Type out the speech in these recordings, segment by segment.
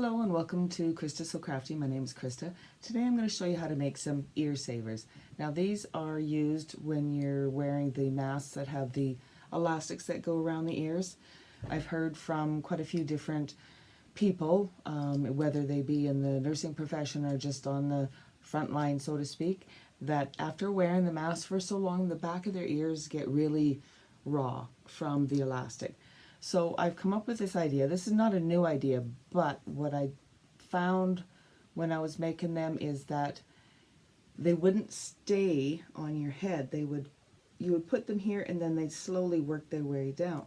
Hello and welcome to Krista So Crafty. My name is Krista. Today I'm going to show you how to make some ear savers. Now these are used when you're wearing the masks that have the elastics that go around the ears. I've heard from quite a few different people, whether they be in the nursing profession or just on the front line, so to speak, that after wearing the mask for so long, the back of their ears get really raw from the elastic. So I've come up with this idea. This is not a new idea, but what I found when I was making them is that they wouldn't stay on your head. You would put them here and then they'd slowly work their way down.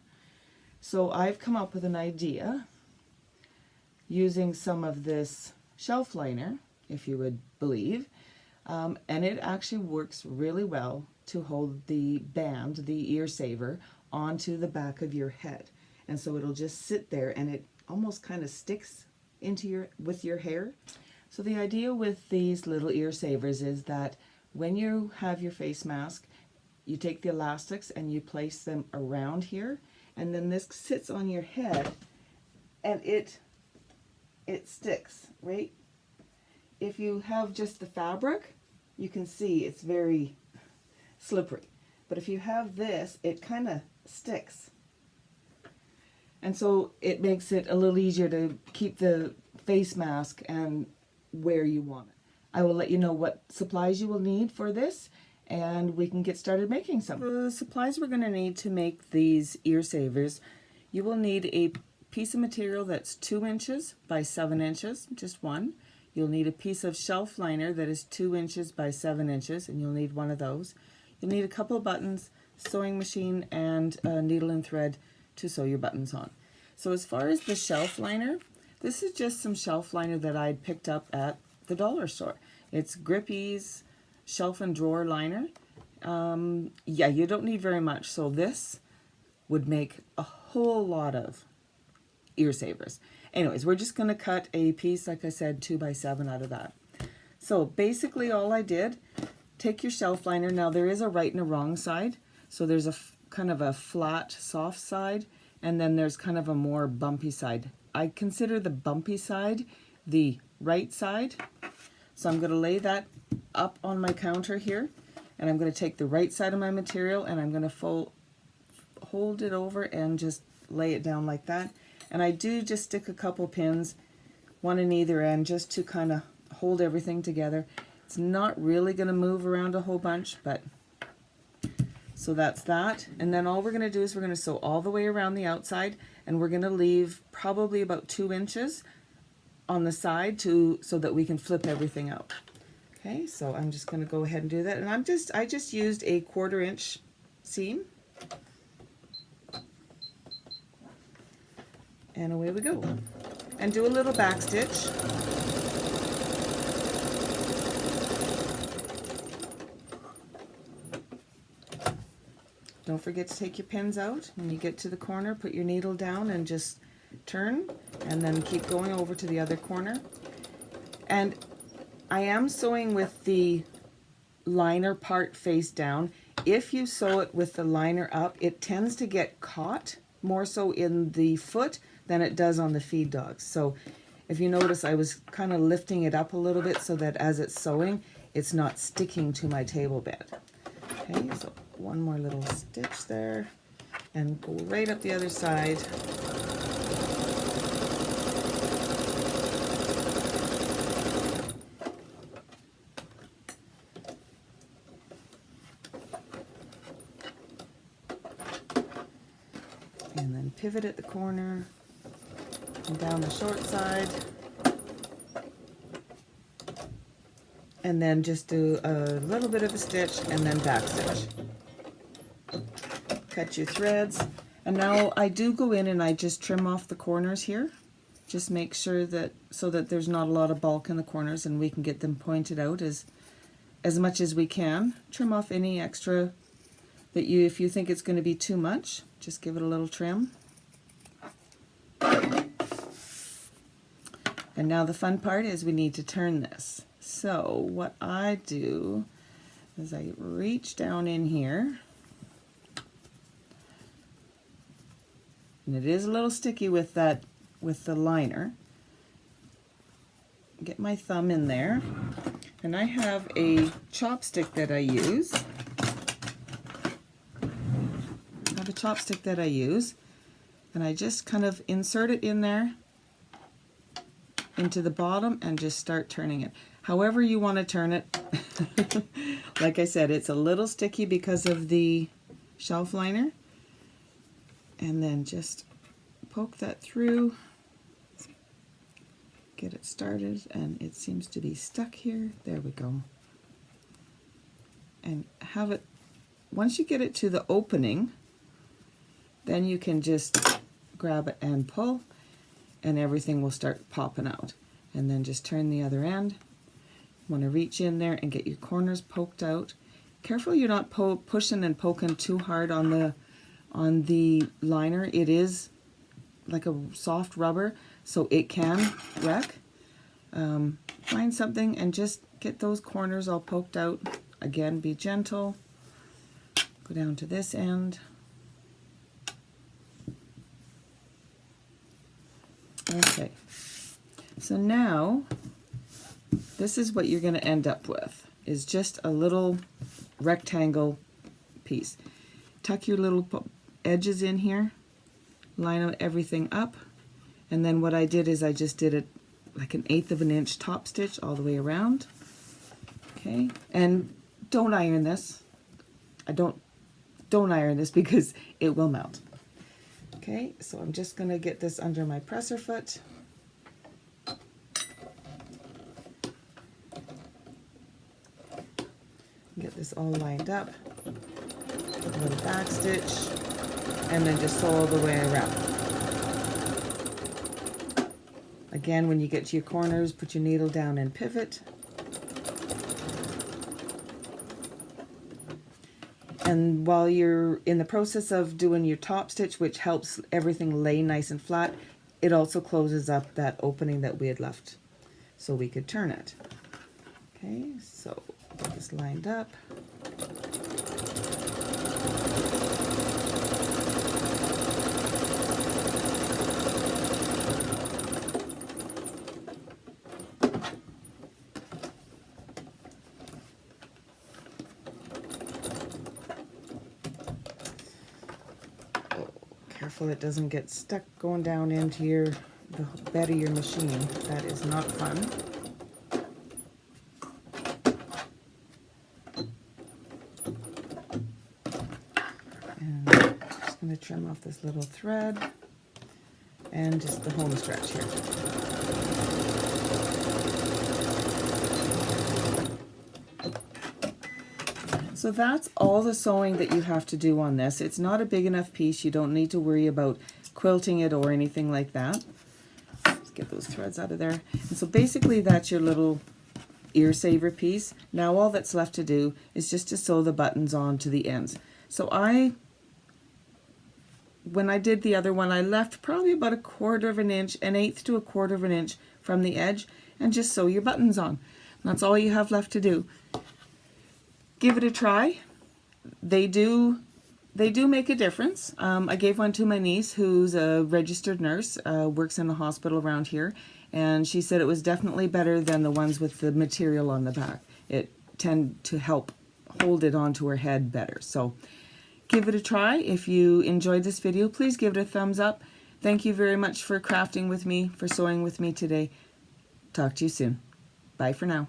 So I've come up with an idea using some of this shelf liner, if you would believe, and it actually works really well to hold the band, the ear saver, onto the back of your head. And so it'll just sit there and it almost kind of sticks into with your hair. So the idea with these little ear savers is that when you have your face mask, you take the elastics and you place them around here, and then this sits on your head and it sticks, right? If you have just the fabric, you can see it's very slippery. But if you have this, it kind of sticks. And so it makes it a little easier to keep the face mask and where you want it. I will let you know what supplies you will need for this, and we can get started making some. The supplies we're going to need to make these ear savers: you will need a piece of material that's 2 inches by 7 inches, just one. You'll need a piece of shelf liner that is 2 inches by 7 inches, and you'll need one of those. You'll need a couple of buttons, sewing machine, and a needle and thread to sew your buttons on. So as far as the shelf liner, this is just some shelf liner that I'd picked up at the dollar store. It's Grippy's shelf and drawer liner. Yeah, you don't need very much, so this would make a whole lot of ear savers. Anyways, we're just going to cut a piece, like I said, 2 by 7 out of that. So basically all I did, take your shelf liner. Now there is a right and a wrong side. So there's a kind of a flat, soft side, and then there's kind of a more bumpy side. I consider the bumpy side the right side. So I'm going to lay that up on my counter here, and I'm going to take the right side of my material and I'm going to hold it over and just lay it down like that. And I do just stick a couple pins, one in either end, just to kind of hold everything together. It's not really going to move around a whole bunch, but so that's that. And then all we're going to do is we're going to sew all the way around the outside, and we're going to leave probably about 2 inches on the side so that we can flip everything out. Okay, so I'm just going to go ahead and do that. And I just used a 1/4 inch seam. And away we go. And do a little back stitch. Don't forget to take your pins out. When you get to the corner, put your needle down and just turn, and then keep going over to the other corner. And I am sewing with the liner part face down. If you sew it with the liner up, it tends to get caught more so in the foot than it does on the feed dogs. So if you notice, I was kind of lifting it up a little bit so that as it's sewing, it's not sticking to my table bed. Okay, so one more little stitch there, and go right up the other side. And then pivot at the corner and down the short side. And then just do a little bit of a stitch and then back stitch. Cut your threads. And now I do go in and I just trim off the corners here. Just make sure that, so that there's not a lot of bulk in the corners, and we can get them pointed out as much as we can. Trim off any extra that if you think it's going to be too much, just give it a little trim. And now the fun part is we need to turn this. So what I do is I reach down in here, and it is a little sticky with the liner, get my thumb in there, and I have a chopstick that I use. And I just kind of insert it in there into the bottom and just start turning it. However you want to turn it. Like I said, it's a little sticky because of the shelf liner. And then just poke that through. Get it started, and it seems to be stuck here. There we go. And have it, once you get it to the opening, then you can just grab it and pull, and everything will start popping out. And then just turn the other end. You want to reach in there and get your corners poked out. Careful you're not pushing and poking too hard on the liner. It is like a soft rubber, so it can wreck. Find something and just get those corners all poked out. Again, be gentle. Go down to this end. Okay, so now this is what you're going to end up with, is just a little rectangle piece. Tuck your little edges in here, line everything up, and then what I did is I just did it like 1/8 of an inch top stitch all the way around. Okay, and don't iron this. Don't iron this because it will melt. Okay, so I'm just going to get this under my presser foot. Get this all lined up. A little back stitch, and then just sew all the way around. Again, when you get to your corners, put your needle down and pivot. And while you're in the process of doing your top stitch, which helps everything lay nice and flat, it also closes up that opening that we had left so we could turn it. Okay, so get this lined up. Careful it doesn't get stuck going down into the bed of your machine. That is not fun. And I'm just going to trim off this little thread and just the home stretch here. So that's all the sewing that you have to do on this. It's not a big enough piece. You don't need to worry about quilting it or anything like that. Let's get those threads out of there. And so basically that's your little ear saver piece. Now all that's left to do is just to sew the buttons on to the ends. So when I did the other one, I left probably about 1/4 of an inch, 1/8 to 1/4 of an inch from the edge, and just sew your buttons on. That's all you have left to do. Give it a try. They do make a difference. I gave one to my niece who's a registered nurse, works in a hospital around here, and she said it was definitely better than the ones with the material on the back. It tended to help hold it onto her head better. So give it a try. If you enjoyed this video, please give it a thumbs up. Thank you very much for crafting with me, for sewing with me today. Talk to you soon. Bye for now.